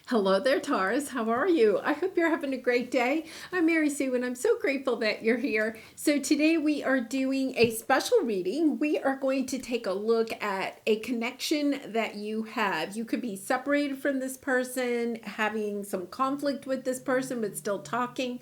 Hello there, Taurus. How are you? I hope you're having a great day. I'm Mary Sue, and I'm so grateful that you're here. So, today we are doing a special reading. We are going to take a look at a connection that you have. You could be separated from this person, having some conflict with this person, but still talking.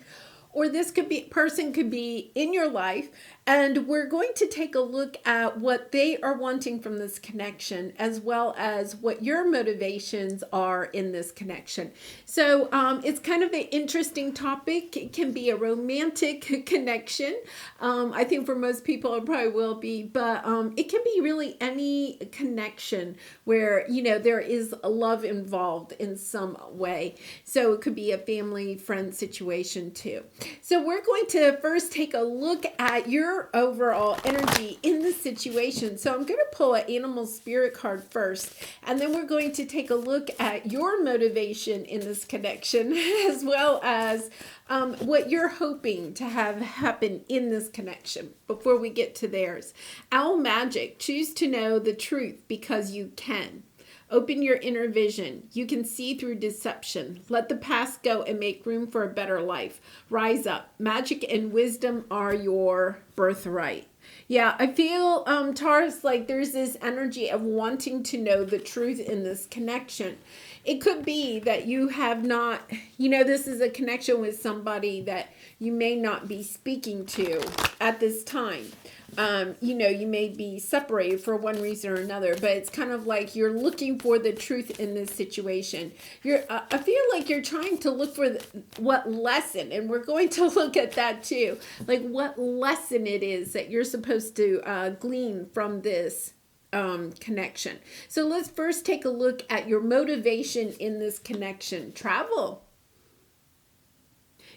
Or this person could be in your life, and we're going to take a look at what they are wanting from this connection, as well as what your motivations are in this connection. So it's kind of an interesting topic. It can be a romantic connection. I think for most people it probably will be, but it can be really any connection where there is a love involved in some way. So it could be a family friend situation too. So we're going to first take a look at your overall energy in the situation. So I'm going to pull an animal spirit card first, and then we're going to take a look at your motivation in this connection, as well as what you're hoping to have happen in this connection before we get to theirs. Owl Magic, choose to know the truth because you can. Open your inner vision. You can see through deception. Let the past go and make room for a better life. Rise up. Magic and wisdom are your birthright. Yeah, I feel, Taurus, like there's this energy of wanting to know the truth in this connection. It could be that you have not, this is a connection with somebody that you may not be speaking to at this time. You may be separated for one reason or another, but it's kind of like you're looking for the truth in this situation. I feel like you're trying to look for what lesson, and we're going to look at that too, like what lesson it is that you're supposed to glean from this connection. So let's first take a look at your motivation in this connection. Travel.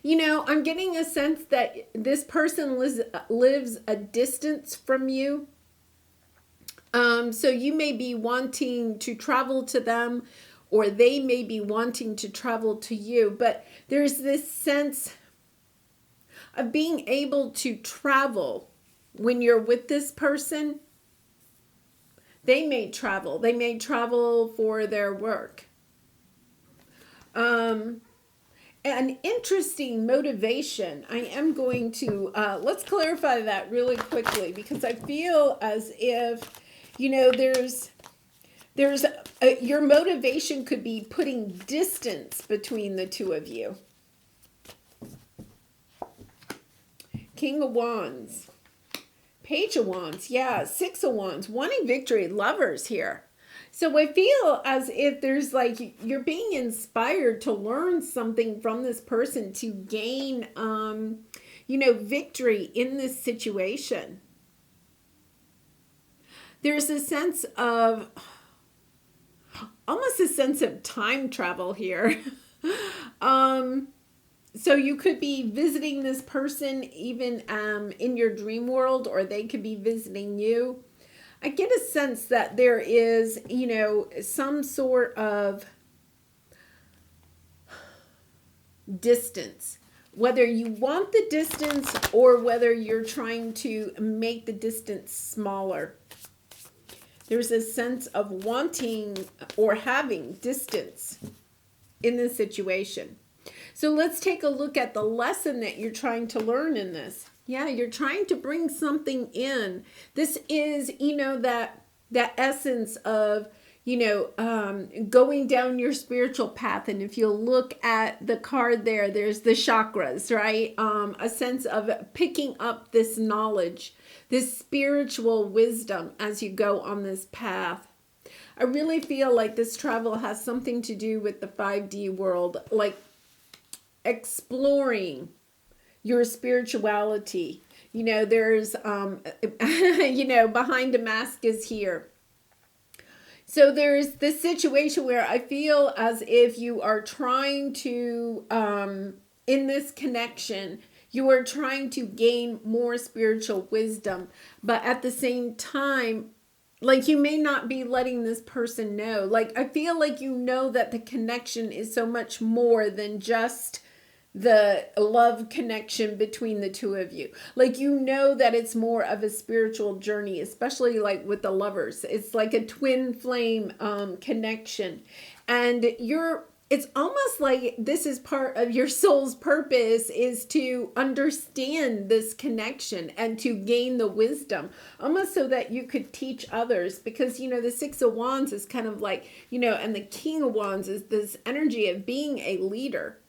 I'm getting a sense that this person lives a distance from you. So you may be wanting to travel to them, or they may be wanting to travel to you. But there's this sense of being able to travel when you're with this person. They may travel. They may travel for their work. An interesting motivation. I am going to, let's clarify that really quickly, because I feel as if, your motivation could be putting distance between the two of you. King of Wands. Page of Wands. Yeah, Six of Wands. Wanting victory. Lovers here. So I feel as if there's like you're being inspired to learn something from this person to gain, victory in this situation. There's a sense of, almost a sense of time travel here. So you could be visiting this person even in your dream world, or they could be visiting you. I get a sense that there is, some sort of distance, whether you want the distance or whether you're trying to make the distance smaller. There's a sense of wanting or having distance in this situation. So let's take a look at the lesson that you're trying to learn in this. Yeah, you're trying to bring something in. This is, that essence of, going down your spiritual path. And if you'll look at the card there, there's the chakras, right? A sense of picking up this knowledge, this spiritual wisdom as you go on this path. I really feel like this travel has something to do with the 5D world, like exploring your spirituality. There's, behind a mask is here. So there's this situation where I feel as if you are trying to, in this connection, you are trying to gain more spiritual wisdom, but at the same time, like you may not be letting this person know. Like I feel like that the connection is so much more than just the love connection between the two of you. Like that it's more of a spiritual journey, especially like with the lovers. It's like a twin flame connection. And it's almost like this is part of your soul's purpose, is to understand this connection and to gain the wisdom, almost so that you could teach others. Because, the Six of Wands is kind of like, and the King of Wands is this energy of being a leader.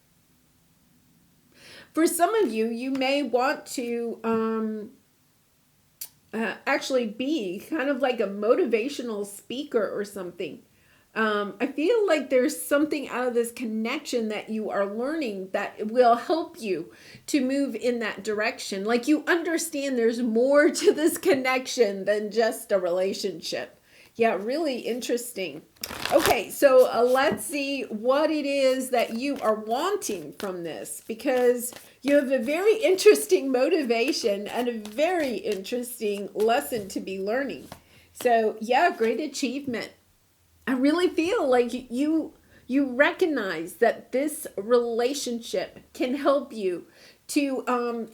For some of you, you may want to actually be kind of like a motivational speaker or something. I feel like there's something out of this connection that you are learning that will help you to move in that direction. Like, you understand there's more to this connection than just a relationship. Yeah, really interesting. Okay, so let's see what it is that you are wanting from this, because you have a very interesting motivation and a very interesting lesson to be learning. So yeah, great achievement. I really feel like you recognize that this relationship can help you to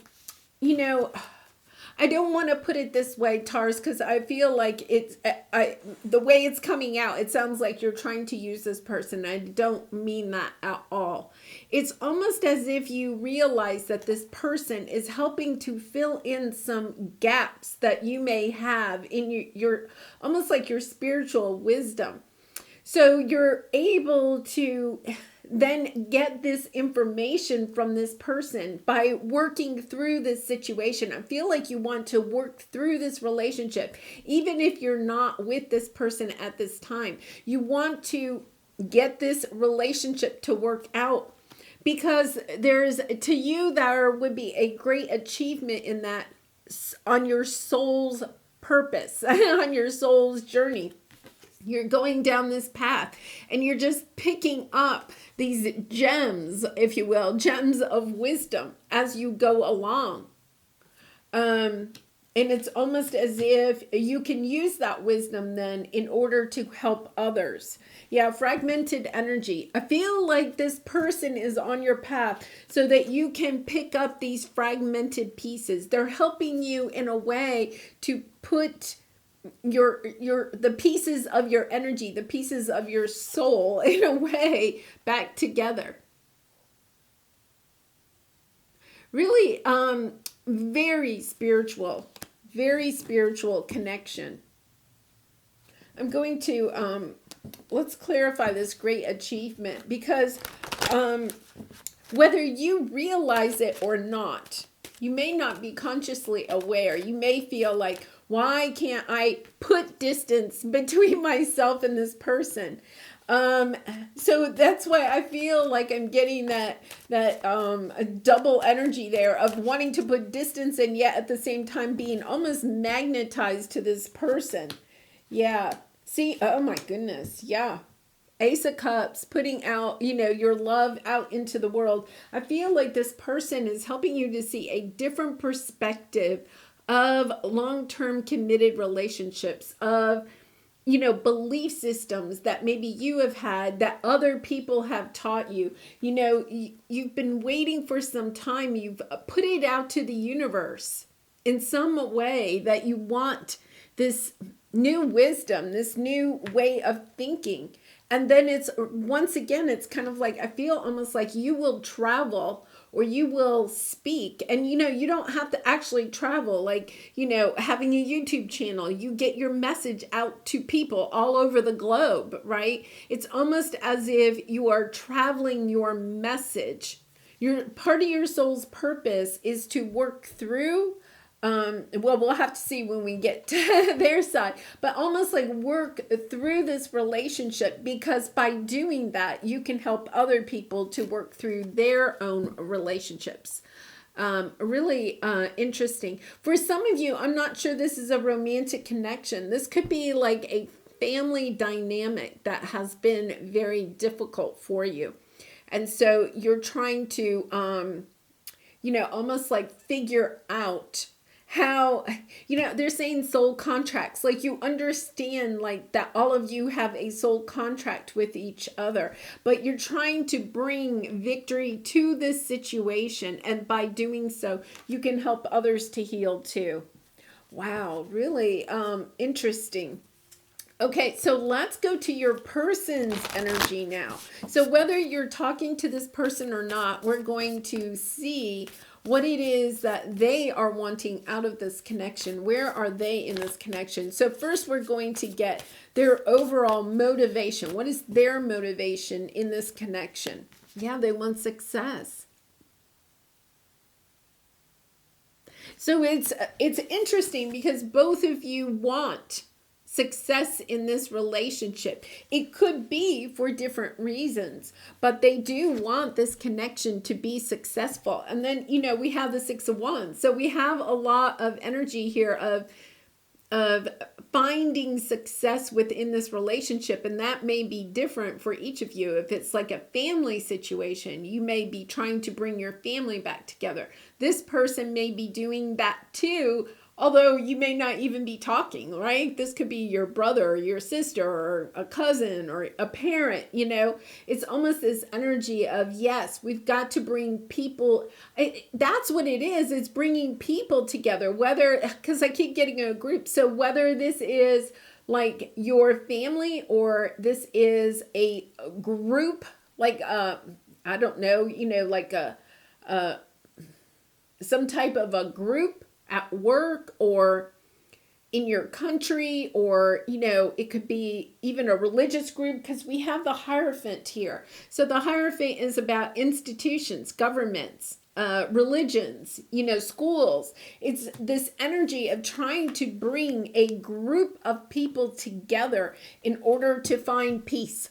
I don't want to put it this way, Taurus, because I feel like the way it's coming out, it sounds like you're trying to use this person. I don't mean that at all. It's almost as if you realize that this person is helping to fill in some gaps that you may have in your almost like your spiritual wisdom. So you're able to then get this information from this person by working through this situation. I feel like you want to work through this relationship, even if you're not with this person at this time. You want to get this relationship to work out, because to you, there would be a great achievement in that, on your soul's purpose, on your soul's journey. You're going down this path and you're just picking up these gems, if you will, gems of wisdom as you go along. And it's almost as if you can use that wisdom then in order to help others. Yeah, fragmented energy. I feel like this person is on your path so that you can pick up these fragmented pieces. They're helping you in a way to put the pieces of your energy, the pieces of your soul, in a way, back together. Really very spiritual connection. I'm going to let's clarify this great achievement, because whether you realize it or not, you may not be consciously aware. You may feel like, why can't I put distance between myself and this person? So that's why I feel like I'm getting that double energy there of wanting to put distance, and yet at the same time being almost magnetized to this person. Yeah. See, oh my goodness. Yeah. Ace of Cups, putting out, your love out into the world. I feel like this person is helping you to see a different perspective of long-term committed relationships, of, belief systems that maybe you have had that other people have taught you. You've been waiting for some time. You've put it out to the universe in some way that you want this new wisdom, this new way of thinking. And then once again, it's kind of like, I feel almost like you will travel or you will speak, and you don't have to actually travel, like, having a YouTube channel, you get your message out to people all over the globe, right? It's almost as if you are traveling your message. Part of your soul's purpose is to work through, we'll have to see when we get to their side, but almost like work through this relationship, because by doing that, you can help other people to work through their own relationships. Really interesting. For some of you, I'm not sure this is a romantic connection. This could be like a family dynamic that has been very difficult for you. And so you're trying to, almost like figure out how, they're saying soul contracts, like you understand like that all of you have a soul contract with each other, but you're trying to bring victory to this situation. And by doing so, you can help others to heal too. Wow, really interesting. Okay, so let's go to your person's energy now. So whether you're talking to this person or not, we're going to see what it is that they are wanting out of this connection. Where are they in this connection? So first we're going to get their overall motivation. What is their motivation in this connection? Yeah, they want success. So it's interesting because both of you want success in this relationship. It could be for different reasons, but they do want this connection to be successful. And then, we have the Six of Wands. So we have a lot of energy here of finding success within this relationship, and that may be different for each of you. If it's like a family situation, you may be trying to bring your family back together. This person may be doing that too, although you may not even be talking, right? This could be your brother or your sister or a cousin or a parent, It's almost this energy of, yes, we've got to bring people. That's what it is. It's bringing people together, because I keep getting a group. So whether this is like your family or this is a group, like, I don't know, like some type of a group at work or in your country, or it could be even a religious group, because we have the Hierophant here. So the Hierophant is about institutions, governments, religions, schools. It's this energy of trying to bring a group of people together in order to find peace.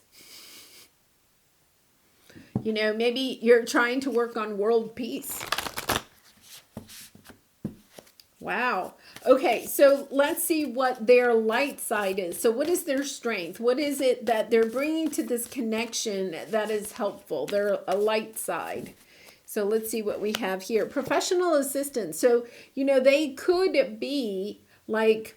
Maybe you're trying to work on world peace. Wow. Okay, so let's see what their light side is. So what is their strength? What is it that they're bringing to this connection that is helpful? They're a light side. So let's see what we have here. Professional assistance. So, they could be like,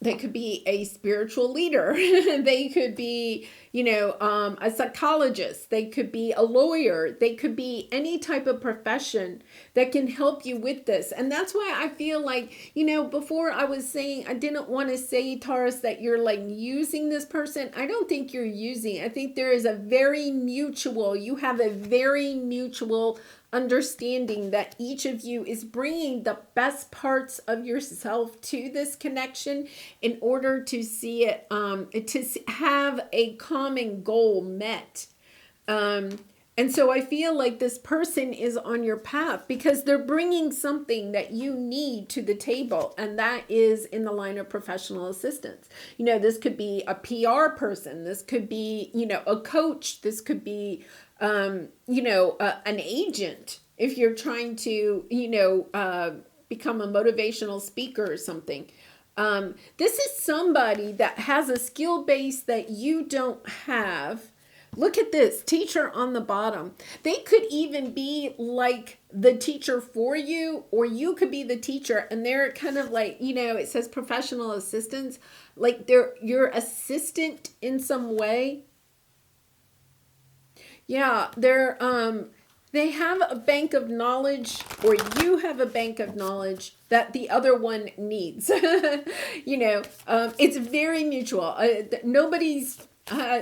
they could be a spiritual leader. They could be, a psychologist. They could be a lawyer. They could be any type of profession that can help you with this. And that's why I feel like, before I was saying, I didn't want to say, Taurus, that you're like using this person. I don't think you're using. I think there is you have a very mutual understanding that each of you is bringing the best parts of yourself to this connection in order to see it, to have a common goal met. And so I feel like this person is on your path because they're bringing something that you need to the table, and that is in the line of professional assistance. This could be a PR person. This could be, a coach. This could be, an agent. If you're trying to, become a motivational speaker or something. This is somebody that has a skill base that you don't have. Look at this, teacher on the bottom. They could even be like the teacher for you, or you could be the teacher, and they're kind of like, it says professional assistants, like they're your assistant in some way. Yeah, they have a bank of knowledge, or you have a bank of knowledge that the other one needs. It's very mutual. Nobody's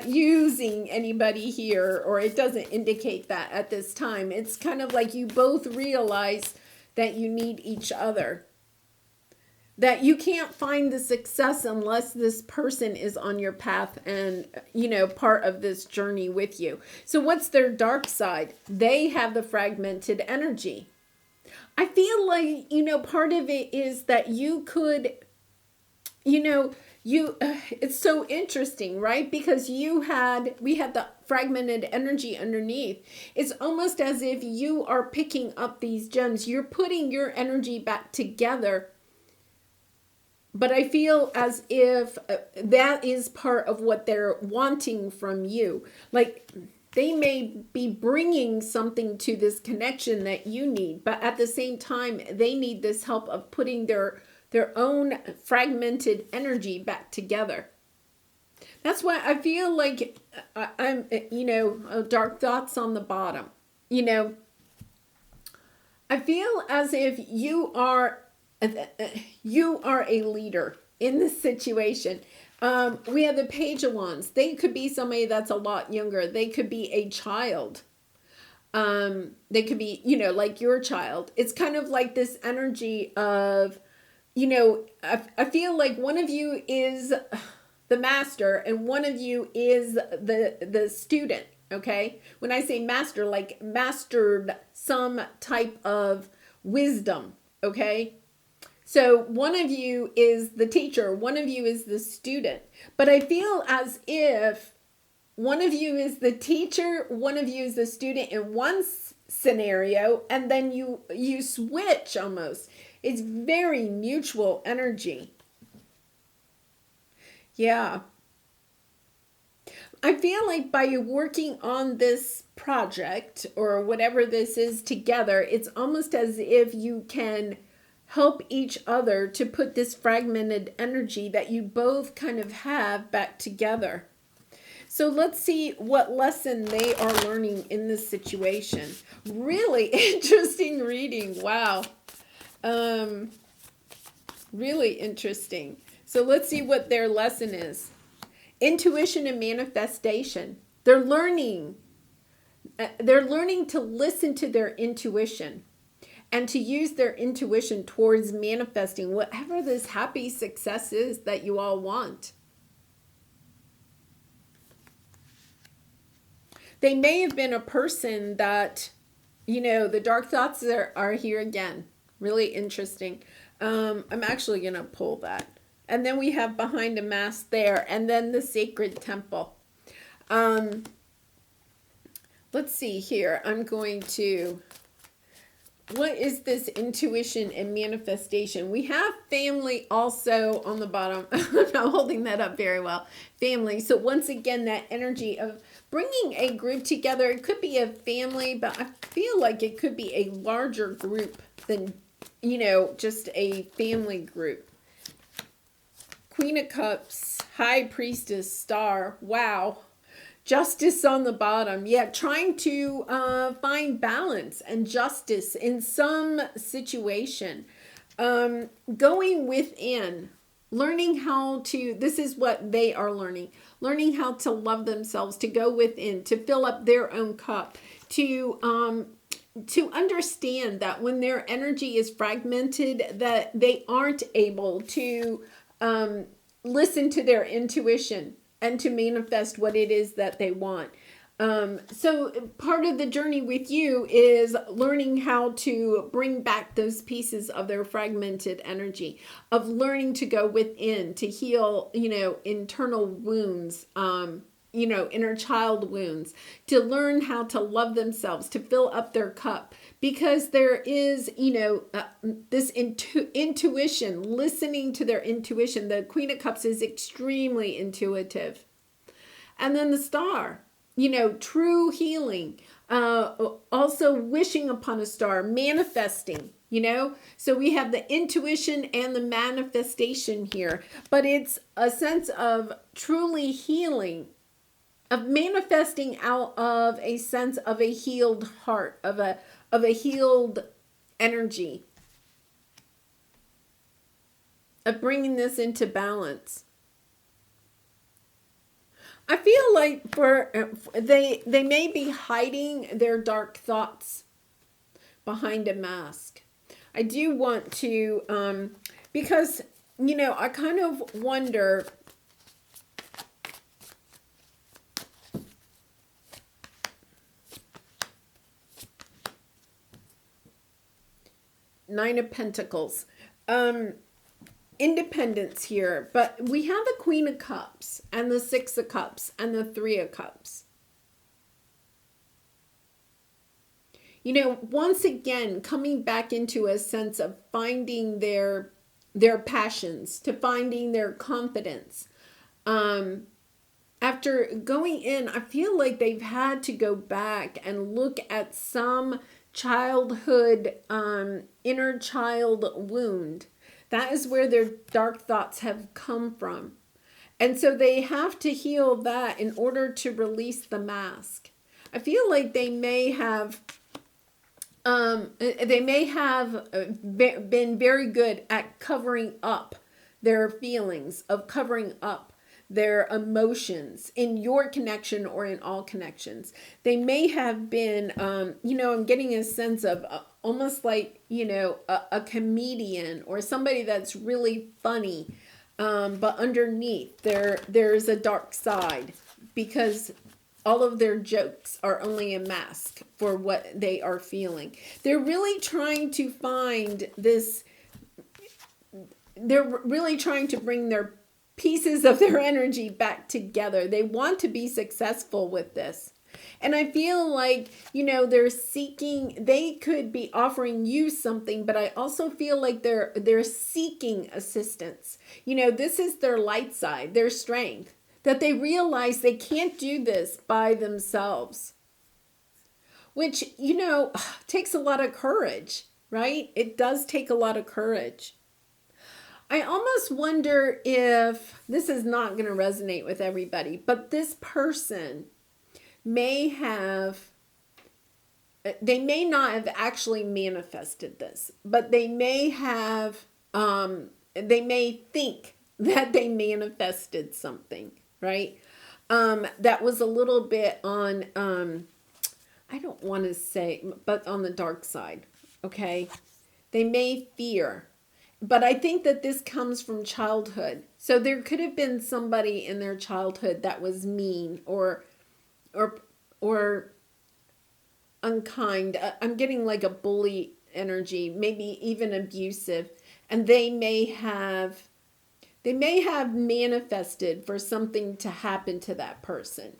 using anybody here, or it doesn't indicate that at this time. It's kind of like you both realize that you need each other. That you can't find the success unless this person is on your path and, part of this journey with you. So what's their dark side? They have the fragmented energy. I feel like, part of it is that you could, it's so interesting, right? Because we had the fragmented energy underneath. It's almost as if you are picking up these gems. You're putting your energy back together. But I feel as if that is part of what they're wanting from you. Like, they may be bringing something to this connection that you need, but at the same time, they need this help of putting their own fragmented energy back together. That's why I feel like I'm, dark thoughts on the bottom. I feel as if you are a leader in this situation. We have the Page of Wands. They could be somebody that's a lot younger. They could be a child. They could be, like your child. It's kind of like this energy of, I feel like one of you is the master and one of you is the student. Okay. When I say master, like mastered some type of wisdom. Okay. So one of you is the teacher, one of you is the student. But I feel as if one of you is the teacher, one of you is the student in one scenario, and then you switch almost. It's very mutual energy. Yeah. I feel like by working on this project or whatever this is together, it's almost as if you can help each other to put this fragmented energy that you both kind of have back together. So let's see what lesson they are learning in this situation. Really interesting reading. Wow. Really interesting. So let's see what their lesson is. Intuition and manifestation. They're learning to listen to their intuition and to use their intuition towards manifesting whatever this happy success is that you all want. They may have been a person that, the dark thoughts are here again. Really interesting. I'm actually going to pull that. And then we have behind a mask there, and then the sacred temple. Let's see here. I'm going to... What is this intuition and manifestation? We have family also on the bottom. I'm not holding that up very well. Family. So once again, that energy of bringing a group together. It could be a family, but I feel like it could be a larger group than, just a family group. Queen of Cups, High Priestess, Star. Wow. Justice on the bottom. Yeah, trying to find balance and justice in some situation. Going within. Learning how to, this is what they are learning. Learning how to love themselves, to go within, to fill up their own cup. To understand that when their energy is fragmented, that they aren't able to listen to their intuition and to manifest what it is that they want. So part of the journey with you is learning how to bring back those pieces of their fragmented energy, of learning to go within, to heal, internal wounds, inner child wounds, to learn how to love themselves, to fill up their cup. Because there is, this intuition, listening to their intuition. The Queen of Cups is extremely intuitive. And then the Star, true healing. Also wishing upon a star, manifesting, So we have the intuition and the manifestation here. But it's a sense of truly healing, of manifesting out of a sense of a healed heart, of a healed energy, of bringing this into balance. I feel like they may be hiding their dark thoughts behind a mask. I do want to, because, I kind of wonder... Nine of Pentacles. Independence here. But we have the Queen of Cups and the Six of Cups and the Three of Cups. Once again, coming back into a sense of finding their passions, to finding their confidence. After going in, I feel like they've had to go back and look at some childhood, inner child wound. That is where their dark thoughts have come from. And so they have to heal that in order to release the mask. I feel like they may have been very good at covering up their feelings, of covering up their emotions in your connection or in all connections. They may have been, I'm getting a sense of almost like, a comedian or somebody that's really funny. But underneath there's a dark side, because all of their jokes are only a mask for what they are feeling. They're really trying to find this, they're really trying to bring their pieces of their energy back together. They want to be successful with this. And I feel like, they're seeking, they could be offering you something, but I also feel like they're seeking assistance. This is their light side, their strength, that they realize they can't do this by themselves. Which, takes a lot of courage, right? It does take a lot of courage. I almost wonder if this is not going to resonate with everybody, but this person may not have actually manifested this, but they may think that they manifested something, right? That was a little bit on, I don't want to say, but on the dark side, okay? They may fear. But I think that this comes from childhood. So there could have been somebody in their childhood that was mean or unkind. I'm getting like a bully energy, maybe even abusive. And they may have manifested for something to happen to that person,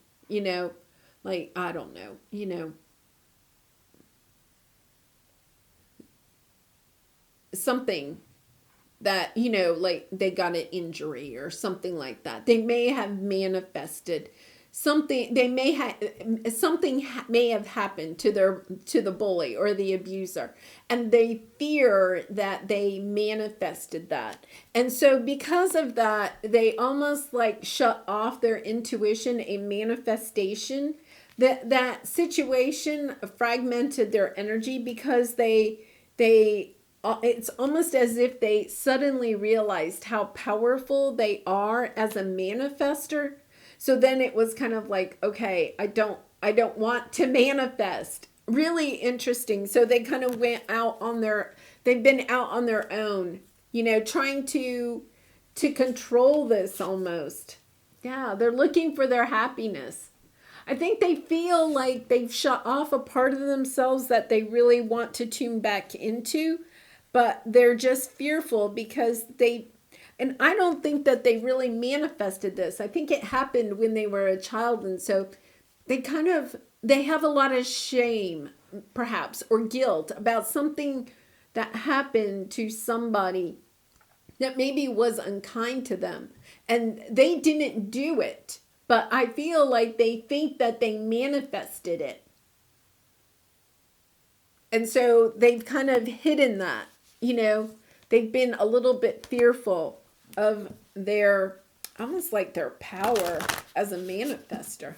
like, I don't know, something that, like they got an injury or something like that. They may have manifested something. Something may have happened to the bully or the abuser, and they fear that they manifested that. And so because of that, they almost like shut off their intuition, a manifestation. That situation fragmented their energy, because it's almost as if they suddenly realized how powerful they are as a manifester. So then it was kind of like, okay, I don't want to manifest. Really interesting. So they kind of they've been out on their own, trying to control this almost. Yeah, they're looking for their happiness. I think they feel like they've shut off a part of themselves that they really want to tune back into. But they're just fearful because and I don't think that they really manifested this. I think it happened when they were a child. And so they have a lot of shame, perhaps, or guilt about something that happened to somebody that maybe was unkind to them. And they didn't do it, but I feel like they think that they manifested it. And so they've kind of hidden that. They've been a little bit fearful of almost like their power as a manifester.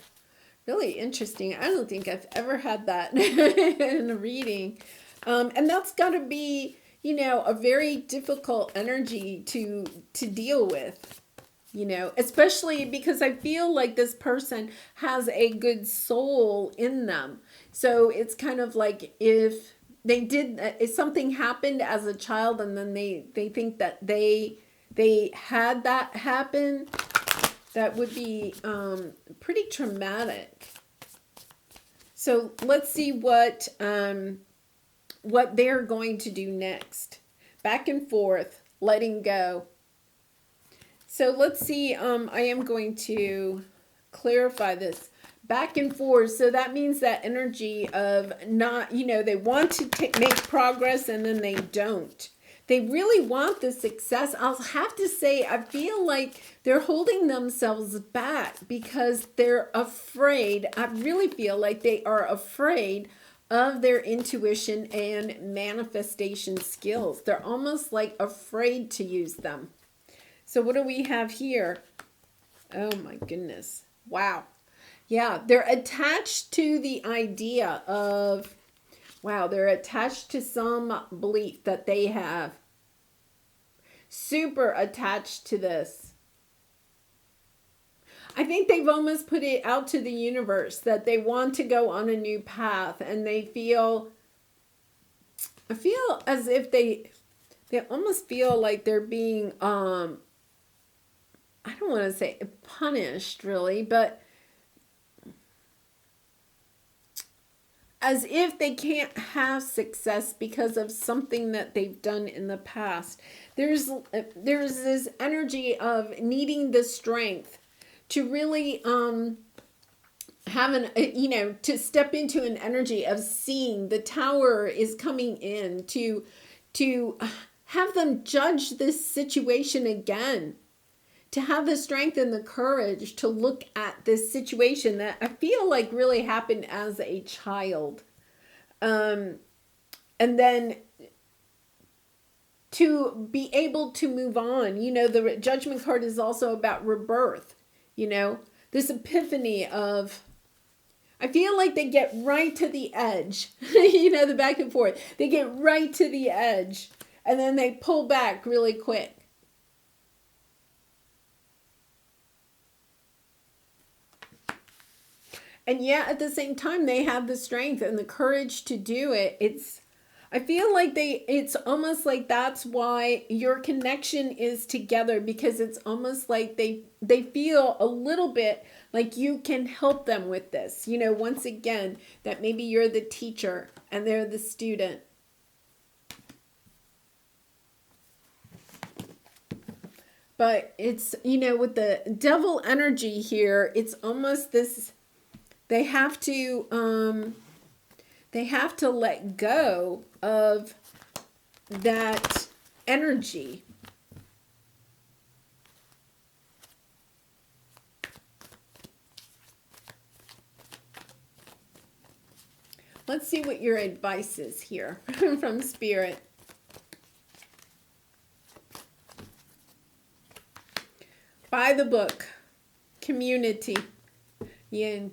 Really interesting. I don't think I've ever had that in a reading. And that's got to be, a very difficult energy to deal with, especially because I feel like this person has a good soul in them. So it's kind of like if something happened as a child, and then they think that they had that happen, that would be pretty traumatic. So let's see what they're going to do next. Back and forth, letting go. So let's see, I am going to clarify this. Back and forth. So that means that energy of not, they want to make progress and then they don't. They really want the success. I'll have to say, I feel like they're holding themselves back because they're afraid. I really feel like they are afraid of their intuition and manifestation skills. They're almost like afraid to use them. So what do we have here? Oh my goodness. Wow. Yeah, they're attached to the idea of, they're attached to some belief that they have. Super attached to this. I think they've almost put it out to the universe that they want to go on a new path, and they feel, I feel as if they almost feel like they're being I don't want to say punished really, but as if they can't have success because of something that they've done in the past. There's this energy of needing the strength to really have to step into an energy of seeing the tower is coming in, to have them judge this situation again, to have the strength and the courage to look at this situation that I feel like really happened as a child. And then to be able to move on. The judgment card is also about rebirth. This epiphany of, I feel like they get right to the edge, the back and forth. They get right to the edge and then they pull back really quick. And yet at the same time, they have the strength and the courage to do it. I feel like it's almost like that's why your connection is together, because it's almost like they feel a little bit like you can help them with this. Once again, that maybe you're the teacher and they're the student. But it's, with the devil energy here, it's almost this, they have to let go of that energy. Let's see what your advice is here from Spirit. By the book, community, yin,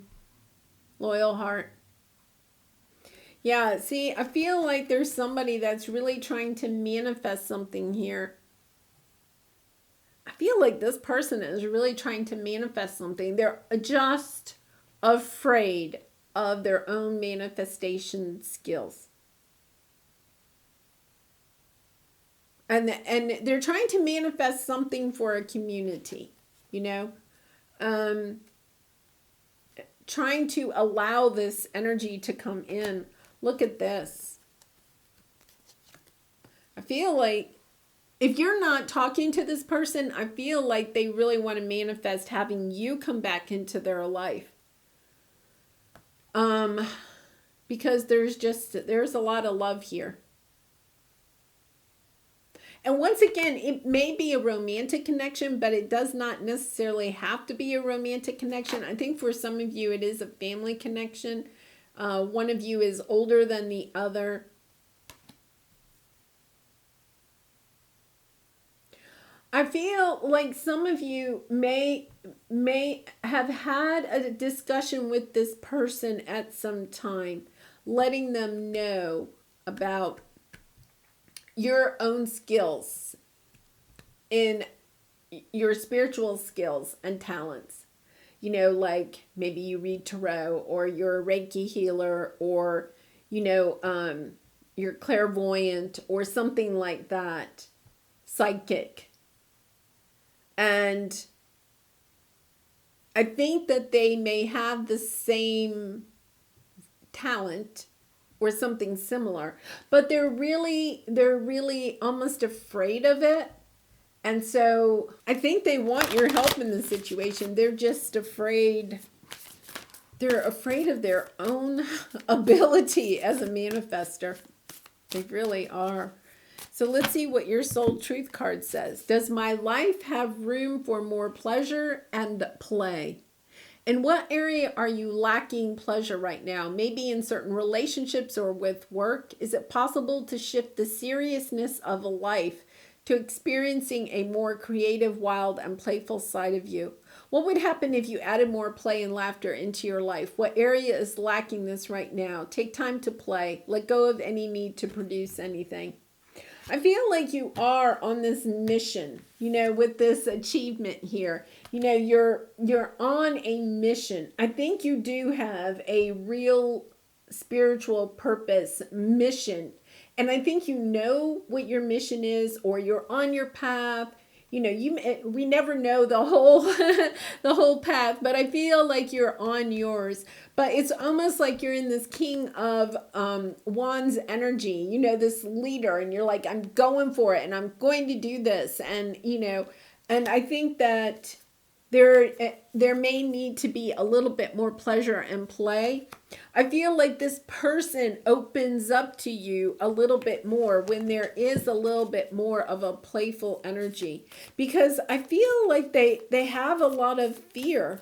loyal heart. Yeah, see, I feel like there's somebody that's really trying to manifest something here. I feel like this person is really trying to manifest something. They're just afraid of their own manifestation skills. And they're trying to manifest something for a community, trying to allow this energy to come in. Look at this. I feel like if you're not talking to this person, I feel like they really want to manifest having you come back into their life. Because there's a lot of love here. And once again, it may be a romantic connection, but it does not necessarily have to be a romantic connection. I think for some of you, it is a family connection. One of you is older than the other. I feel like some of you may have had a discussion with this person at some time, letting them know about your own skills, in your spiritual skills and talents. Like maybe you read tarot, or you're a Reiki healer, or you're clairvoyant or something like that, psychic. And I think that they may have the same talent or something similar, but they're really almost afraid of it. And so I think they want your help in the situation. They're just afraid. They're afraid of their own ability as a manifester. They really are. So let's see what your soul truth card says. Does my life have room for more pleasure and play? In what area are you lacking pleasure right now? Maybe in certain relationships or with work? Is it possible to shift the seriousness of a life to experiencing a more creative, wild, and playful side of you? What would happen if you added more play and laughter into your life? What area is lacking this right now? Take time to play. Let go of any need to produce anything. I feel like you are on this mission, with this achievement here. You're on a mission. I think you do have a real spiritual purpose mission. And I think you know what your mission is, or you're on your path. We never know the whole the whole path, but I feel like you're on yours. But it's almost like you're in this King of Wands energy, this leader, and you're like, I'm going for it, and I'm going to do this, and I think that there may need to be a little bit more pleasure and play. I feel like this person opens up to you a little bit more when there is a little bit more of a playful energy, because I feel like they have a lot of fear.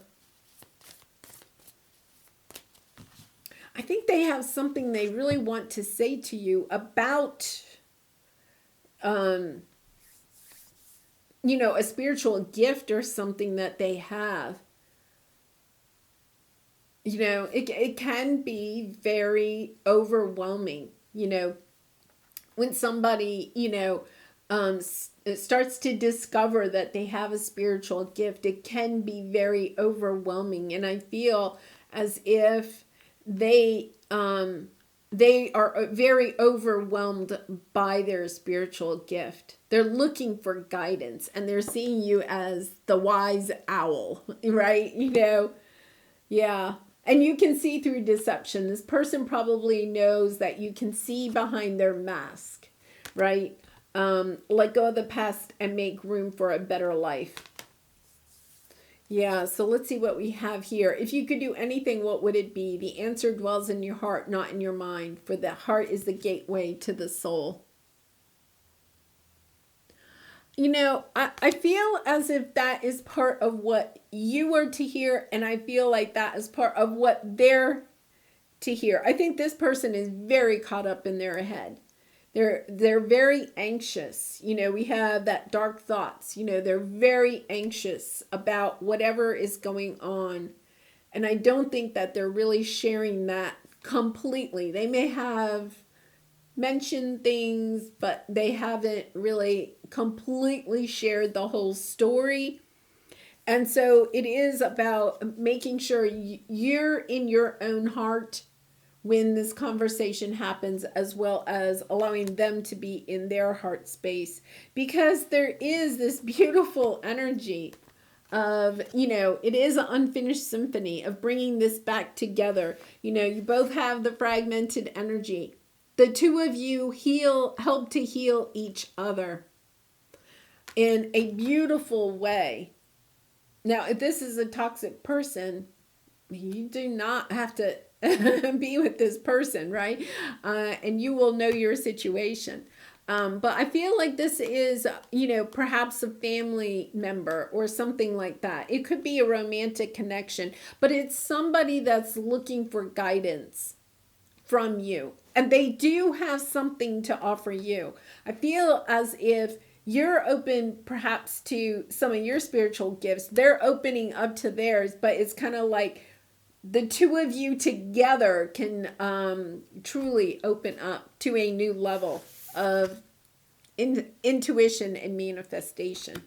I think they have something they really want to say to you about a spiritual gift or something that they have. It can be very overwhelming, when somebody, starts to discover that they have a spiritual gift. It can be very overwhelming. And I feel as if they are very overwhelmed by their spiritual gift. They're looking for guidance, and they're seeing you as the wise owl, right? Yeah. And you can see through deception. This person probably knows that you can see behind their mask, right? Let go of the past and make room for a better life. Yeah, so let's see what we have here. If you could do anything, what would it be? The answer dwells in your heart, not in your mind, for the heart is the gateway to the soul. I feel as if that is part of what you are to hear, and I feel like that is part of what they're to hear. I think this person is very caught up in their head. They're very anxious. We have that dark thoughts. They're very anxious about whatever is going on. And I don't think that they're really sharing that completely. They may have mentioned things, but they haven't really completely shared the whole story. And so it is about making sure you're in your own heart when this conversation happens, as well as allowing them to be in their heart space, because there is this beautiful energy of, it is an unfinished symphony of bringing this back together. You both have the fragmented energy. The two of you help to heal each other in a beautiful way. Now, if this is a toxic person, you do not have to be with this person, right? And you will know your situation. But I feel like this is, perhaps a family member or something like that. It could be a romantic connection, but it's somebody that's looking for guidance from you. And they do have something to offer you. I feel as if you're open perhaps to some of your spiritual gifts. They're opening up to theirs, but it's kind of like the two of you together can truly open up to a new level of intuition and manifestation.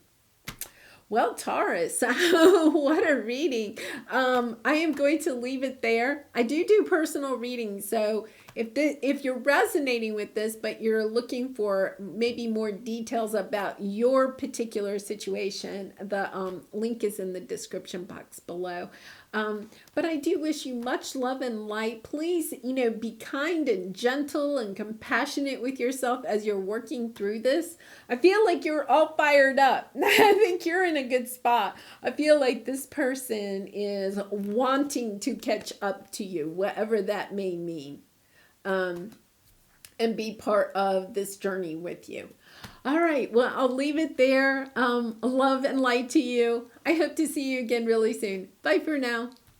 Well, Taurus, what a reading. I am going to leave it there. I do personal readings, so if you're resonating with this, but you're looking for maybe more details about your particular situation, the link is in the description box below. But I do wish you much love and light. Please, be kind and gentle and compassionate with yourself as you're working through this. I feel like you're all fired up. I think you're in a good spot. I feel like this person is wanting to catch up to you, whatever that may mean, and be part of this journey with you. All right, well, I'll leave it there. Love and light to you. I hope to see you again really soon. Bye for now.